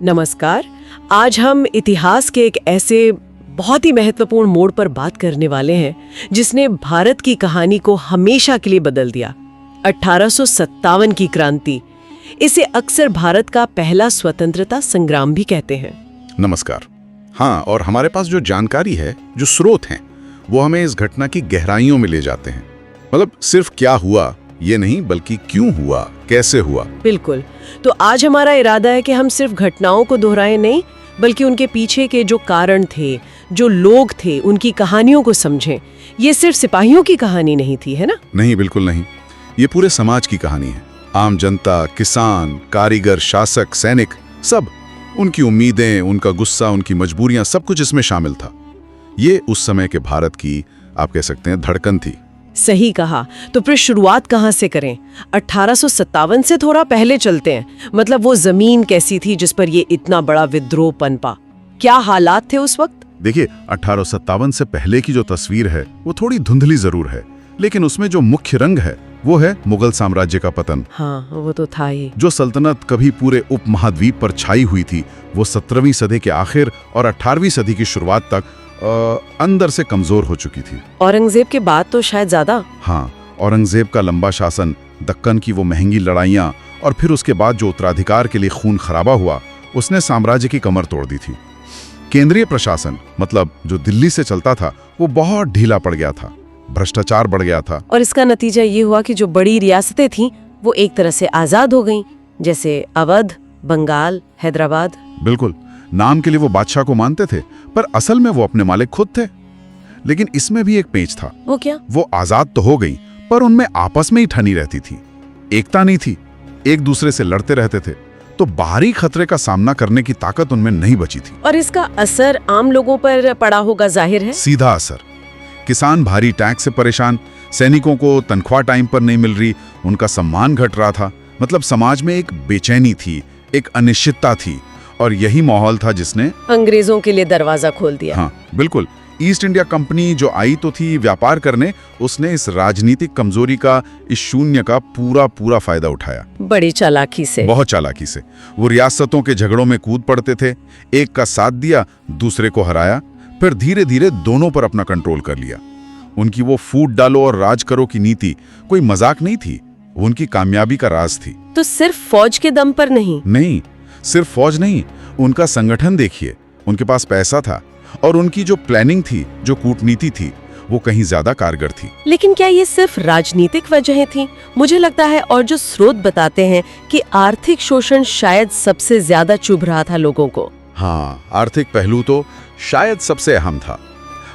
नमस्कार। आज हम इतिहास के एक ऐसे बहुत ही महत्वपूर्ण मोड़ पर बात करने वाले हैं जिसने भारत की कहानी को हमेशा के लिए बदल दिया। 1857 की क्रांति। इसे अक्सर भारत का पहला स्वतंत्रता संग्राम भी कहते हैं। नमस्कार। हाँ, और हमारे पास जो जानकारी है, जो स्रोत हैं, वो हमें इस घटना की गहराइयों में ले जाते हैं। मतलब सिर्फ क्या हुआ ये नहीं, बल्कि क्यों हुआ, कैसे हुआ। बिल्कुल। तो आज हमारा इरादा है कि हम सिर्फ घटनाओं को दोहराएं नहीं, बल्कि उनके पीछे के जो कारण थे, जो लोग थे, उनकी कहानियों को समझें। ये सिर्फ सिपाहियों की कहानी नहीं थी, है ना? नहीं, बिल्कुल नहीं। ये पूरे समाज की कहानी है। आम जनता, किसान, कारीगर, शासक, सैनिक, सब। उनकी उम्मीदें, उनका गुस्सा, उनकी मजबूरियां, सब कुछ इसमें शामिल था। ये उस समय के भारत की, आप कह सकते हैं, धड़कन थी। सही कहा। तो फिर शुरुआत कहाँ से करें? 1857 से थोड़ा पहले चलते हैं। मतलब वो जमीन कैसी थी जिस पर ये इतना बड़ा विद्रोह पनपा? क्या हालात थे उस वक्त? देखिए, 1857 से पहले की जो तस्वीर है वो थोड़ी धुंधली जरूर है, लेकिन उसमें जो मुख्य रंग है वो है मुगल साम्राज्य का पतन। हाँ, वो तो था ही। जो सल्तनत कभी पूरे उपमहाद्वीप पर छाई हुई थी, वो 17वीं सदी के आखिर और 18वीं सदी की शुरुआत तक अंदर से कमजोर हो चुकी थी। औरंगजेब के बाद तो शायद ज्यादा। हाँ, औरंगजेब का लंबा शासन, दक्कन की वो महंगी लड़ाइयाँ और फिर उसके बाद जो उत्तराधिकार के लिए खून खराबा हुआ, उसने साम्राज्य की कमर तोड़ दी थी। केंद्रीय प्रशासन, मतलब जो दिल्ली से चलता था, वो बहुत ढीला पड़ गया था, भ्रष्टाचार बढ़ गया था। और इसका नतीजा ये हुआ कि जो बड़ी रियासतें थीं वो एक तरह से आजाद हो गईं, जैसे अवध, बंगाल, हैदराबाद। बिल्कुल। नाम के लिए वो बादशाह को मानते थे, पर असल में वो अपने मालिक खुद थे। लेकिन इसमें भी एक पेच था। वो क्या? वो आजाद तो हो गई, पर उनमें आपस में ही ठनी रहती थी, एकता नहीं थी, एक दूसरे से लड़ते रहते थे। तो बाहरी खतरे का सामना करने की ताकत उनमें नहीं बची थी। और इसका असर आम लोगों पर पड़ा होगा, जाहिर है। सीधा असर। किसान भारी टैक्स से परेशान, सैनिकों को तनख्वाह टाइम पर नहीं मिल रही, उनका सम्मान घट रहा था। मतलब समाज में एक बेचैनी थी, एक अनिश्चितता थी, और यही माहौल था जिसने अंग्रेजों के लिए दरवाजा खोल दिया। हाँ, बिल्कुल। ईस्ट इंडिया कंपनी जो आई तो थी व्यापार करने, उसने इस राजनीतिक कमजोरी का, इस शून्य का पूरा फायदा उठाया। बड़ी चालाकी से। बहुत चालाकी से। वो रियासतों के झगड़ों में कूद पड़ते थे, एक का साथ दिया, दूसरे को हराया, फिर धीरे धीरे दोनों पर अपना कंट्रोल कर लिया। उनकी वो फूट डालो और राज करो की नीति कोई मजाक नहीं थी, वो उनकी कामयाबी का राज थी। तो सिर्फ फौज के दम पर नहीं, सिर्फ फौज नहीं, उनका संगठन देखिए। उनके पास पैसा था और उनकी जो प्लानिंग थी, जो कूटनीति थी, वो कहीं ज्यादा कारगर थी। लेकिन क्या ये सिर्फ राजनीतिक वजहें थीं? मुझे लगता है, और जो स्रोत बताते हैं कि आर्थिक शोषण शायद सबसे ज्यादा चुभ रहा था लोगों को। हाँ, आर्थिक पहलू तो शायद सबसे अहम था।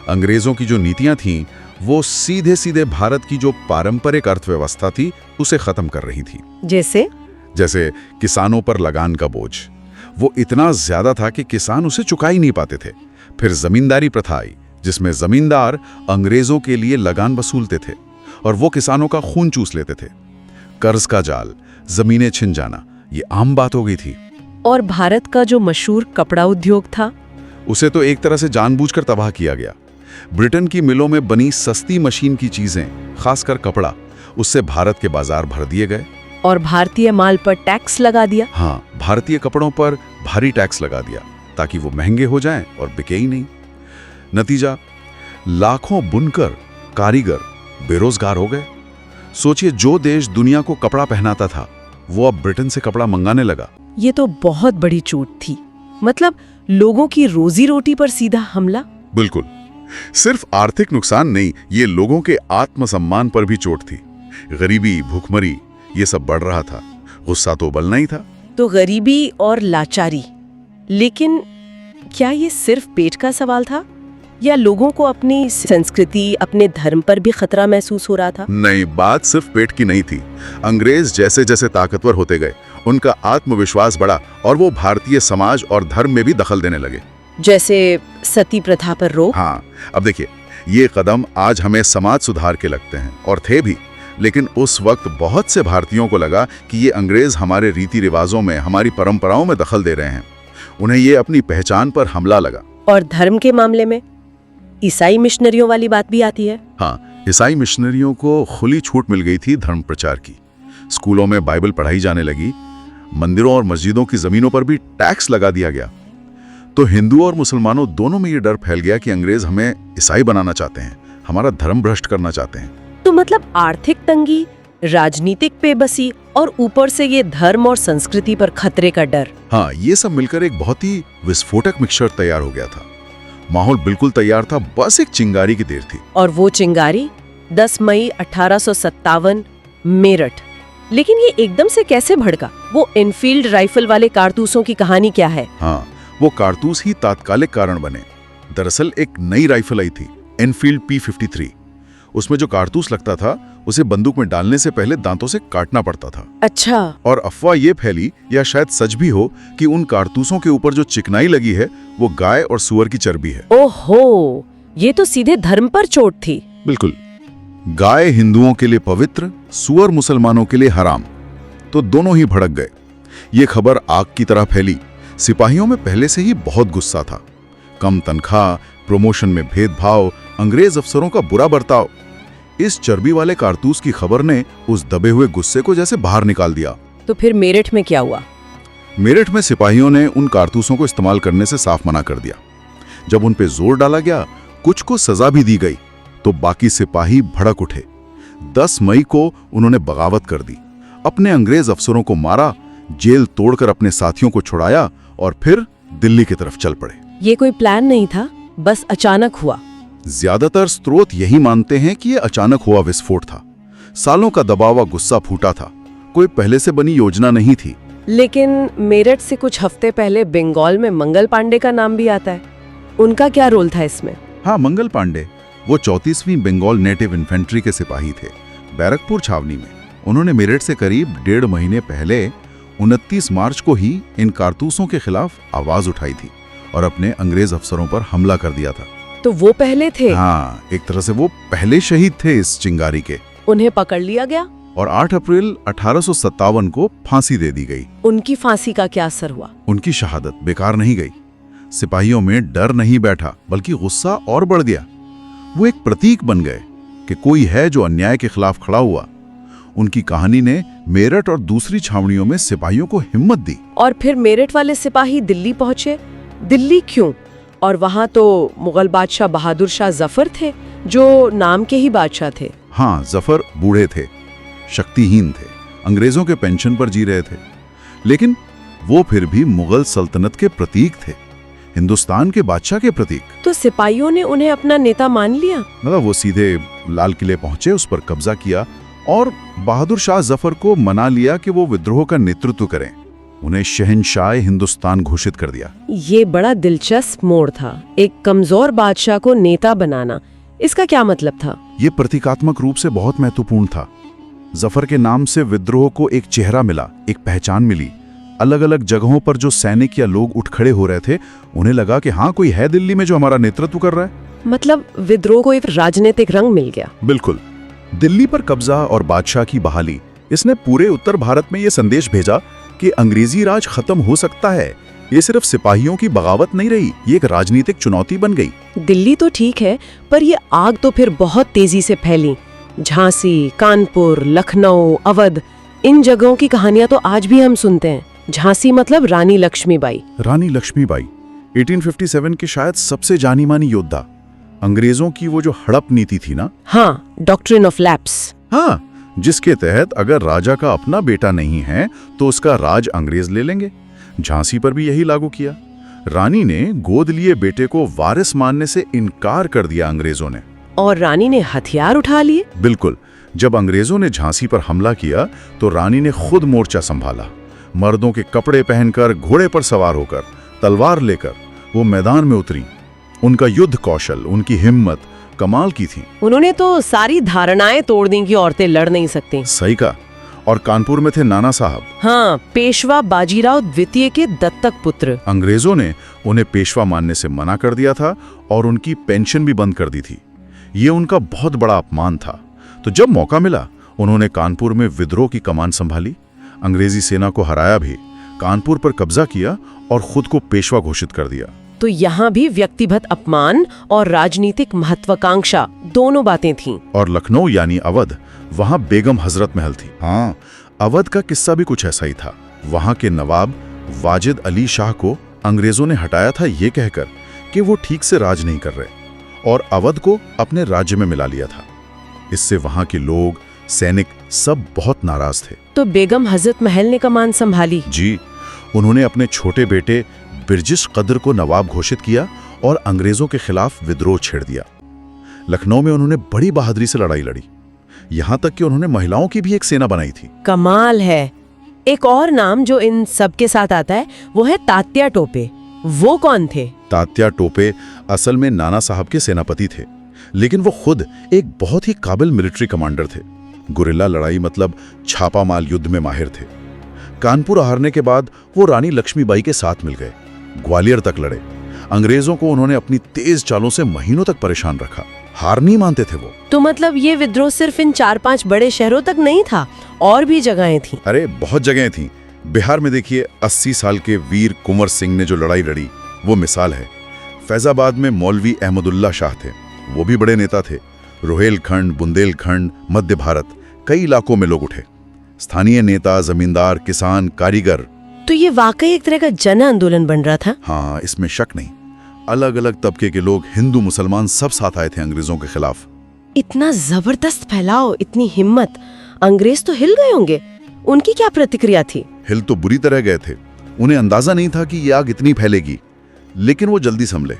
अंग्रेजों की जो नीतियां थीं, वो सीधे सीधे भारत की जो पारंपरिक अर्थव्यवस्था थी उसे खत्म कर रही थी। जैसे किसानों पर लगान का बोझ, वो इतना ज्यादा था कि किसान उसे चुका ही नहीं पाते थे। फिर जमींदारी प्रथा आई, जिसमें जमींदार अंग्रेजों के लिए लगान वसूलते थे और वो किसानों का खून चूस लेते थे। कर्ज का जाल, जमीनें छिन जाना, ये आम बात हो गई थी। और भारत का जो मशहूर कपड़ा उद्योग था, उसे तो एक तरह से जानबूझकर तबाह किया गया। ब्रिटेन की मिलों में बनी सस्ती मशीन की चीजें, खासकर कपड़ा, उससे भारत के बाजार भर दिए गए। और भारतीय माल पर टैक्स लगा दिया। हाँ, भारतीय कपड़ों पर भारी टैक्स लगा दिया ताकि वो महंगे हो जाएं और बिके ही नहीं। नतीजा, लाखों बुनकर, कारीगर बेरोजगार हो गए। सोचिए, जो देश दुनिया को कपड़ा पहनाता था, वो अब ब्रिटेन से कपड़ा मंगाने लगा। ये तो बहुत बड़ी चोट थी। मतलब लोगों की रोजी रोटी पर सीधा हमला। बिल्कुल। सिर्फ आर्थिक नुकसान नहीं, ये लोगों के आत्मसम्मान पर भी चोट थी। गरीबी, भूखमरी, ये सब बढ़ रहा था। गुस्सा तो उबलना ही था। तो गरीबी और लाचारी। लेकिन क्या ये सिर्फ पेट का सवाल था, या लोगों को अपनी संस्कृति, अपने धर्म पर भी खतरा महसूस हो रहा था? नहीं, बात सिर्फ पेट की नहीं थी। अंग्रेज जैसे जैसे ताकतवर होते गए, उनका आत्मविश्वास बढ़ा और वो भारतीय समाज और धर्म में भी दखल देने लगे। जैसे सती प्रथा पर रोक। हाँ, अब देखिए, ये कदम आज हमें समाज सुधार के लगते हैं, और थे भी, लेकिन उस वक्त बहुत से भारतीयों को लगा कि ये अंग्रेज हमारे रीति रिवाजों में, हमारी परंपराओं में दखल दे रहे हैं। उन्हें ये अपनी पहचान पर हमला लगा। और धर्म के मामले में ईसाई मिशनरियों वाली बात भी आती है। हाँ, ईसाई मिशनरियों को खुली छूट मिल गई थी धर्म प्रचार की। स्कूलों में बाइबल पढ़ाई जाने लगी। मंदिरों और मस्जिदों की जमीनों पर भी टैक्स लगा दिया गया। तो हिंदुओं और मुसलमानों दोनों में ये डर फैल गया कि अंग्रेज हमें ईसाई बनाना चाहते हैं, हमारा धर्म भ्रष्ट करना चाहते हैं। तो मतलब आर्थिक तंगी, राजनीतिक बेबसी और ऊपर से ये धर्म और संस्कृति पर खतरे का डर। हाँ, ये सब मिलकर एक बहुत ही विस्फोटक मिक्सचर तैयार हो गया था। माहौल बिल्कुल तैयार था, बस एक चिंगारी की देर थी। और वो चिंगारी 10 मई 1857 मेरठ। लेकिन ये एकदम से कैसे भड़का? वो इनफील्ड राइफल वाले कारतूसों की कहानी क्या है? हाँ, वो कारतूस ही तात्कालिक कारण बने। दरअसल एक नई राइफल आई थी, एनफील्ड P53। उसमें जो कारतूस लगता था उसे बंदूक में डालने से पहले दांतों से काटना पड़ता था। अच्छा। और अफवाह ये फैली, या शायद सच भी हो, कि उन कारतूसों के ऊपर जो चिकनाई लगी है वो गाय और सुअर की चर्बी है। ओहो, ये तो सीधे धर्म पर चोट थी। बिल्कुल। गाय हिंदुओं के लिए पवित्र, सुअर मुसलमानों के लिए हराम। तो दोनों ही भड़क गए। ये खबर आग की तरह फैली। सिपाहियों में पहले से ही बहुत गुस्सा था। कम तनख्वाह, प्रमोशन में भेदभाव, अंग्रेज अफसरों का बुरा बर्ताव। इस चर्बी वाले कारतूस की खबर ने उस दबे हुए गुस्से को जैसे बाहर निकाल दिया। तो फिर मेरठ में क्या हुआ? मेरठ में सिपाहियों ने उन कारतूसों को इस्तेमाल करने से साफ मना कर दिया। जब उन पे जोर डाला गया, कुछ को सजा भी दी गई, तो बाकी सिपाही भड़क उठे। 10 मई को उन्होंने बगावत कर दी, अपने अंग्रेज अफसरों को मारा, जेल तोड़कर अपने साथियों को छुड़ाया और फिर दिल्ली की तरफ चल पड़े। ये कोई प्लान नहीं था, बस अचानक हुआ। ज्यादातर स्रोत यही मानते हैं कि यह अचानक हुआ विस्फोट था। सालों का दबावा गुस्सा फूटा था, कोई पहले से बनी योजना नहीं थी। लेकिन मेरठ से कुछ हफ्ते पहले बंगाल में मंगल पांडे का नाम भी आता है। उनका क्या रोल था इसमें? हाँ, मंगल पांडे, वो 34वीं बंगाल नेटिव इन्फेंट्री के सिपाही थे, बैरकपुर छावनी में। उन्होंने मेरठ से करीब 1.5 महीने पहले 29 मार्च को ही इन कारतूसों के खिलाफ आवाज उठाई थी और अपने अंग्रेज अफसरों पर हमला कर दिया था। तो वो पहले थे? हाँ, एक तरह से वो पहले शहीद थे इस चिंगारी के। उन्हें पकड़ लिया गया और 8 अप्रैल 1857 को फांसी दे दी गई। उनकी फांसी का क्या असर हुआ? उनकी शहादत बेकार नहीं गई। सिपाहियों में डर नहीं बैठा, बल्कि गुस्सा और बढ़ गया। वो एक प्रतीक बन गए कि कोई है जो अन्याय के खिलाफ खड़ा हुआ। उनकी कहानी ने मेरठ और दूसरी छावनियों में सिपाहियों को हिम्मत दी। और फिर मेरठ वाले सिपाही दिल्ली पहुंचे। दिल्ली क्यों? और वहां तो मुगल बादशाह बहादुर शाह जफर थे, जो नाम के ही बादशाह थे। हाँ, जफर बूढ़े थे, शक्तिहीन थे, अंग्रेजों के पेंशन पर जी रहे थे, लेकिन वो फिर भी मुगल सल्तनत के प्रतीक थे, हिंदुस्तान के बादशाह के प्रतीक। तो सिपाहियों ने उन्हें अपना नेता मान लिया? मतलब वो सीधे लाल किले पहुंचे, उस पर कब्जा किया और बहादुर शाह जफर को मना लिया कि वो विद्रोह का नेतृत्व करें। उन्हें शहंशाह हिंदुस्तान घोषित कर दिया। ये बड़ा दिलचस्प मोड़ था, एक कमजोर बादशाह को नेता बनाना। इसका क्या मतलब था? ये प्रतीकात्मक रूप से बहुत महत्वपूर्ण था। जफर के नाम से विद्रोह को एक चेहरा मिला, एक पहचान मिली। अलग अलग जगहों पर जो सैनिक या लोग उठ खड़े हो रहे थे, उन्हें लगा कि हाँ, कोई है दिल्ली में जो हमारा नेतृत्व कर रहा है। मतलब विद्रोह को एक राजनीतिक रंग मिल गया। बिल्कुल। दिल्ली पर कब्जा और बादशाह की बहाली, इसने पूरे उत्तर भारत में ये संदेश भेजा कि अंग्रेजी राज खत्म हो सकता है। ये सिर्फ सिपाहियों की बगावत नहीं रही, ये एक राजनीतिक चुनौती बन गई। दिल्ली तो ठीक है, पर ये आग तो फिर बहुत तेजी से फैली। झांसी, कानपुर, लखनऊ, अवध, इन जगहों की कहानियां तो आज भी हम सुनते हैं। झांसी मतलब रानी लक्ष्मीबाई। रानी लक्ष्मीबाई 1857 के शायद सबसे जानी मानी योद्धा। अंग्रेजों की वो जो हड़प नीति थी ना, हाँ, डॉक्ट्रिन ऑफ लैप्स। हाँ, जिसके तहत अगर राजा का अपना बेटा नहीं है तो उसका राज अंग्रेज ले लेंगे। झांसी पर भी यही लागू किया। रानी ने गोद लिए बेटे को वारिस मानने से इनकार कर दिया अंग्रेजों ने। और रानी ने हथियार उठा लिए? बिल्कुल। जब अंग्रेजों ने झांसी पर हमला किया तो रानी ने खुद मोर्चा संभाला। मर्दों के कपड़े पहनकर, घोड़े पर सवार होकर, तलवार लेकर वो मैदान में उतरी। उनका युद्ध कौशल, उनकी हिम्मत कमाल की थी। उन्होंने तो सारी धारणाएं तोड़ दी कि औरतें लड़ नहीं सकती। सही कहा। और कानपुर में थे नाना साहब। हाँ, पेशवा बाजीराव द्वितीय के दत्तक पुत्र। अंग्रेजों ने उन्हें पेशवा मानने से मना कर दिया था और उनकी पेंशन भी बंद कर दी थी। ये उनका बहुत बड़ा अपमान था। तो जब मौका मिला, उन्होंने कानपुर में विद्रोह की कमान संभाली, अंग्रेजी सेना को हराया भी, कानपुर पर कब्जा किया और खुद को पेशवा घोषित कर दिया। तो यहाँ भी व्यक्तिगत अपमान और राजनीतिक महत्वाकांक्षा दोनों बातें थीं। और लखनऊ यानी अवध, वहां बेगम हजरत महल थी। हाँ, अवध का किस्सा भी कुछ ऐसा ही था। वहां के नवाब वाजिद अली शाह को अंग्रेजों ने हटाया था ये कहकर कि वो ठीक से राज नहीं कर रहे और अवध को अपने राज्य में मिला लिया था। इससे वहां के लोग, सैनिक सब बहुत नाराज थे। तो बेगम हजरत महल ने कमान संभाली। जी, उन्होंने अपने छोटे बेटे बिरजिश कद्र को नवाब घोषित किया और अंग्रेजों के खिलाफ विद्रोह छेड़ दिया। लखनऊ में उन्होंने बड़ी बहादुरी से लड़ाई लड़ी, यहां तक कि उन्होंने महिलाओं की भी एक सेना बनाई थी। कमाल है। एक और नाम जो इन सब के साथ आता है वो है तात्या टोपे। वो कौन थे? तात्या टोपे असल में नाना साहब के सेनापति थे, लेकिन वो खुद एक बहुत ही काबिल मिलिट्री कमांडर थे। गुरिल्ला लड़ाई मतलब छापामार युद्ध में माहिर थे। कानपुर हारने के बाद वो रानी लक्ष्मीबाई के साथ मिल गए, ग्वालियर तक लड़े। अंग्रेजों को उन्होंने अपनी तेज चालों से महीनों तक परेशान रखा। हार नहीं मानते थे वो। तो मतलब ये विद्रोह सिर्फ इन 4-5 बड़े शहरों तक नहीं था, और भी जगहें थी? अरे बहुत जगहें थी। बिहार में देखिए, 80 साल के वीर कुंवर सिंह ने जो लड़ाई लड़ी वो मिसाल है। फैजाबाद में मौलवी अहमदुल्ला शाह थे, वो भी बड़े नेता थे। रोहेलखंड, बुंदेलखंड, मध्य भारत, कई इलाकों में लोग उठे। स्थानीय नेता, जमींदार, किसान, कारीगर। तो ये वाकई एक तरह का जन आंदोलन बन रहा था। हाँ, इसमें शक नहीं। अलग अलग तबके के लोग, हिंदू मुसलमान, सब साथ आए थे अंग्रेजों के खिलाफ। इतना जबरदस्त फैलाव, इतनी हिम्मत, अंग्रेज तो हिल गए होंगे। उनकी क्या प्रतिक्रिया थी? हिल तो बुरी तरह गए थे। उन्हें अंदाजा नहीं था कि ये आग इतनी फैलेगी, लेकिन वो जल्दी संभले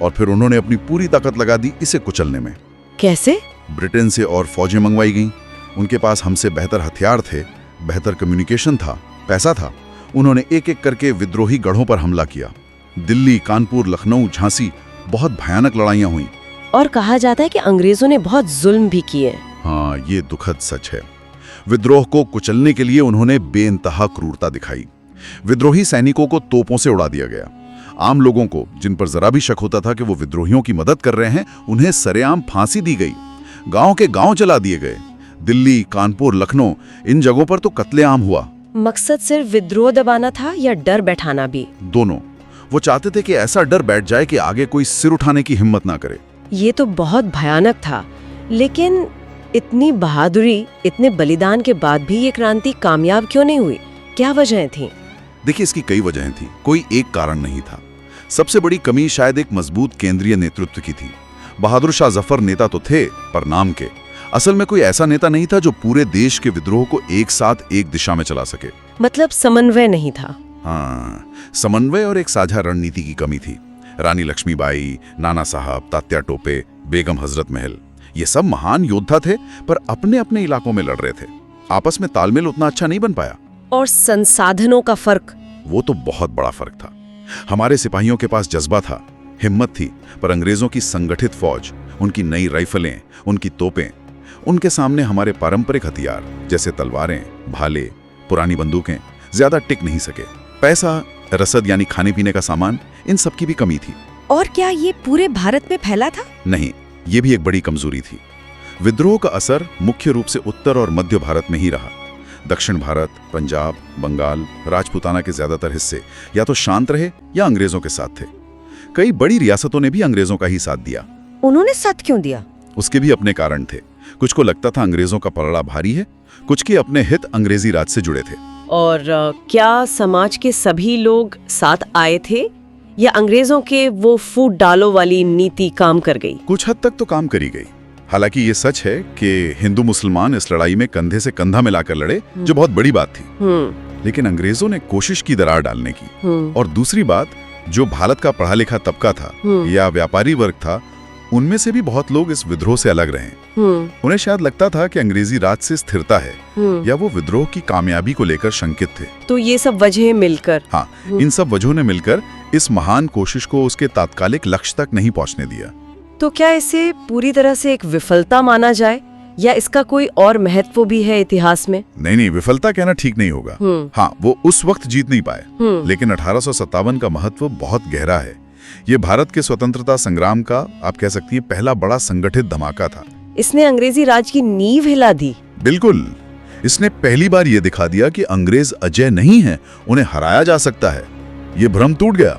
और फिर उन्होंने अपनी पूरी ताकत लगा दी इसे कुचलने में। कैसे? ब्रिटेन से और फौजें मंगवाई गईं। उनके पास हमसे बेहतर हथियार थे, बेहतर कम्युनिकेशन था, पैसा था। उन्होंने एक एक करके विद्रोही गढ़ों पर हमला किया। दिल्ली, कानपुर, लखनऊ, झांसी, बहुत भयानक लड़ाइयां हुई। और कहा जाता है कि अंग्रेजों ने बहुत जुल्म भी किए। हाँ, ये दुखद सच है। विद्रोह को कुचलने के लिए उन्होंने बेइंतहा क्रूरता दिखाई। विद्रोही सैनिकों को तोपों से उड़ा दिया गया। आम लोगों को, जिन पर जरा भी शक होता था कि वो विद्रोहियों की मदद कर रहे हैं, उन्हें सरेआम फांसी दी गई। गांव के गांव जला दिए गए। दिल्ली, कानपुर, लखनऊ, इन जगहों पर तो कत्लेआम हुआ। मकसद सिर्फ विद्रोह दबाना था या डर बैठाना भी? दोनों। वो चाहते थे कि ऐसा डर बैठ जाए कि आगे कोई सिर उठाने की हिम्मत ना करे। ये तो बहुत भयानक था। लेकिन इतनी बहादुरी, इतने बलिदान के बाद भी ये क्रांति कामयाब क्यों नहीं हुई? क्या वजहें थीं? देखिए, इसकी कई वजहें थी, कोई एक कारण नहीं था। सबसे बड़ी कमी शायद एक मजबूत केंद्रीय नेतृत्व की थी। बहादुर शाह जफर नेता तो थे, पर नाम के। असल में कोई ऐसा नेता नहीं था जो पूरे देश के विद्रोह को एक साथ एक दिशा में चला सके। मतलब समन्वय नहीं था। हाँ, समन्वय और एक साझा रणनीति की कमी थी। रानी लक्ष्मीबाई, नाना साहब, तात्या टोपे, बेगम हजरत महल, ये सब महान योद्धा थे, पर अपने अपने इलाकों में लड़ रहे थे। आपस में तालमेल उतना अच्छा नहीं बन पाया। और संसाधनों का फर्क? वो तो बहुत बड़ा फर्क था। हमारे सिपाहियों के पास जज्बा था, हिम्मत थी, पर अंग्रेजों की संगठित फौज, उनकी नई राइफलें, उनकी तोपें, उनके सामने हमारे पारंपरिक हथियार जैसे तलवारें, भाले, पुरानी बंदूकें ज्यादा टिक नहीं सके। पैसा, रसद यानी खाने पीने का सामान, इन सब की भी कमी थी। और क्या ये पूरे भारत में फैला था? नहीं, ये भी एक बड़ी कमजोरी थी। विद्रोह का असर मुख्य रूप से उत्तर और मध्य भारत में ही रहा। दक्षिण भारत, पंजाब, बंगाल, राजपूताना के ज्यादातर हिस्से या तो शांत रहे या अंग्रेजों के साथ थे। कई बड़ी रियासतों ने भी अंग्रेजों का ही साथ दिया। उन्होंने साथ क्यों दिया? उसके भी अपने कारण थे। कुछ को लगता था अंग्रेजों का पलड़ा भारी है, कुछ के अपने हित अंग्रेजी राज से जुड़े थे। और क्या समाज के सभी लोग साथ आए थे या अंग्रेजों के वो फूट डालो वाली नीति काम कर गई? कुछ हद तक तो काम करी गई। हालांकि ये सच है कि हिंदू मुसलमान इस लड़ाई में कंधे से कंधा मिलाकर लड़े, जो बहुत बड़ी बात थी। लेकिन अंग्रेजों ने कोशिश की दरार डालने की। और दूसरी बात, जो भारत का पढ़ा लिखा तबका था या व्यापारी वर्ग था, उनमें से भी बहुत लोग इस विद्रोह से अलग रहे। उन्हें शायद लगता था कि अंग्रेजी राज से स्थिरता है, या वो विद्रोह की कामयाबी को लेकर शंकित थे। तो ये सब वजहें मिलकर, हाँ, इन सब वजहों ने मिलकर इस महान कोशिश को उसके तात्कालिक लक्ष्य तक नहीं पहुंचने दिया। तो क्या इसे पूरी तरह से एक विफलता माना जाए या इसका कोई और महत्व भी है इतिहास में? नहीं, विफलता कहना ठीक नहीं होगा। हाँ, वो उस वक्त जीत नहीं पाए, लेकिन 1857 का महत्व बहुत गहरा है। ये भारत के स्वतंत्रता संग्राम का, आप कह सकती हैं, पहला बड़ा संगठित धमाका था। इसने अंग्रेजी राज की नींव हिला दी। बिल्कुल, इसने पहली बार ये दिखा दिया कि अंग्रेज अजय नहीं है, उन्हें हराया जा सकता है। ये भ्रम टूट गया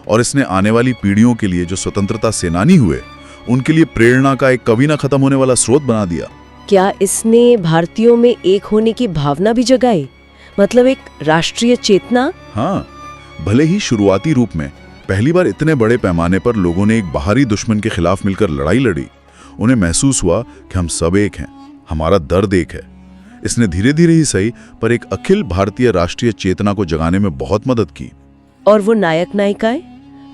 और इसने आने वाली पीढ़ियों के लिए जो स्वतंत्रता सेनानी हुए, उनके लिए प्रेरणा का एक कभी ना खत्म होने वाला स्रोत बना दिया। क्या इसने भारतीयों में एक होने की भावना भी जगाई? मतलब एक राष्ट्रीय चेतना? हाँ, भले ही शुरुआती रूप में पहली बार इतने बड़े पैमाने पर लोगों ने एक बाहरी दुश्मन के खिलाफ मिलकर लड़ाई लड़ी, उन्हें महसूस हुआ कि हम सब एक हैं, हमारा दर्द एक है। इसने धीरे धीरे ही सही पर एक अखिल भारतीय राष्ट्रीय चेतना को जगाने में बहुत मदद की। और वो नायक नायिकाएं,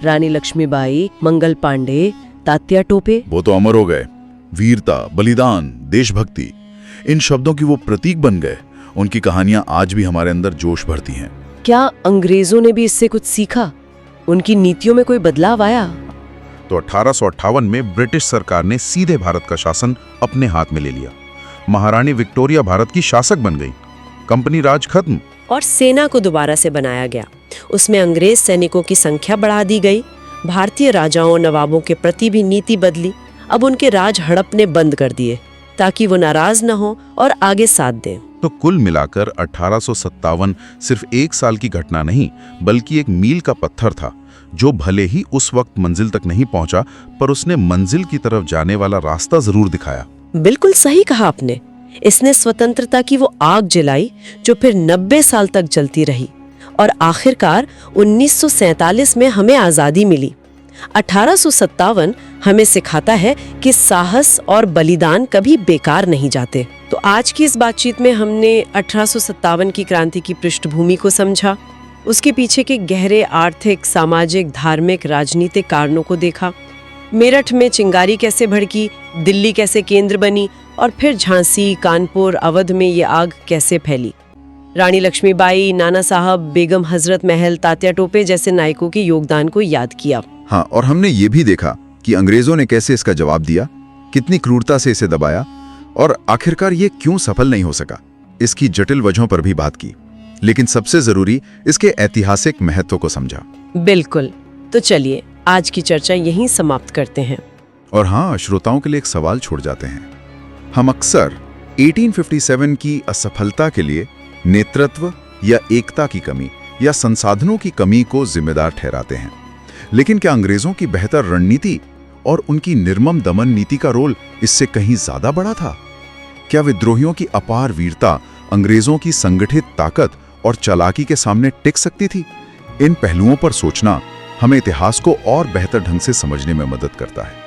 रानी लक्ष्मीबाई, मंगल पांडे, तात्या टोपे, वो तो अमर हो गए। वीरता, बलिदान, देशभक्ति, इन शब्दों की वो प्रतीक बन गए। उनकी कहानियां आज भी हमारे अंदर जोश भरती हैं। क्या अंग्रेजों ने भी इससे कुछ सीखा? उनकी नीतियों में कोई बदलाव आया? तो 1858 में ब्रिटिश सरकार ने सीधे भारत का शासन अपने हाथ में ले लिया। महारानी विक्टोरिया भारत की शासक बन गई। कंपनी राज खत्म और सेना को दोबारा से बनाया गया। उसमें अंग्रेज सैनिकों की संख्या बढ़ा दी गई। भारतीय राजाओं नवाबों के प्रति भी नीति बदली। अब उनके राज हड़पने बंद कर दिए ताकि वो नाराज न हो और आगे साथ दें। तो कुल मिलाकर 1857 सिर्फ एक साल की घटना नहीं, बल्कि एक मील का पत्थर था, जो भले ही उस वक्त मंजिल तक नहीं पहुंचा, पर उसने मंजिल की तरफ जाने वाला रास्ता जरूर दिखाया। बिल्कुल सही कहा आपने। इसने स्वतंत्रता की वो आग जलाई जो फिर 90 साल तक जलती रही और आखिरकार 1947 में हमें आज़ादी मिली। 1857 हमें सिखाता है कि साहस और बलिदान कभी बेकार नहीं जाते। तो आज की इस बातचीत में हमने 1857 की क्रांति की पृष्ठभूमि को समझा, उसके पीछे के गहरे आर्थिक, सामाजिक, धार्मिक, राजनीतिक कारणों को देखा। मेरठ में चिंगारी कैसे भड़की, दिल्ली कैसे केंद्र बनी और फिर झांसी, कानपुर, अवध में ये आग कैसे फैली। रानी लक्ष्मीबाई, नाना साहब, बेगम हजरत महल, तात्या टोपे जैसे नायकों के योगदान को याद किया। हाँ, और हमने ये भी देखा कि अंग्रेजों ने कैसे इसका जवाब दिया, कितनी क्रूरता से इसे दबाया और आखिरकार ये क्यों सफल नहीं हो सका। इसकी जटिल वजहों पर भी बात की, लेकिन सबसे जरूरी इसके ऐतिहासिक महत्व को समझा। बिल्कुल। तो चलिए आज की चर्चा यहीं समाप्त करते हैं। और हाँ, श्रोताओं के लिए एक सवाल छोड़ जाते हैं। हम अक्सर 1857 की असफलता के लिए नेतृत्व या एकता की कमी या संसाधनों की कमी को जिम्मेदार ठहराते हैं, लेकिन क्या अंग्रेजों की बेहतर रणनीति और उनकी निर्मम दमन नीति का रोल इससे कहीं ज्यादा बड़ा था? क्या विद्रोहियों की अपार वीरता अंग्रेजों की संगठित ताकत और चालाकी के सामने टिक सकती थी? इन पहलुओं पर सोचना हमें इतिहास को और बेहतर ढंग से समझने में मदद करता है।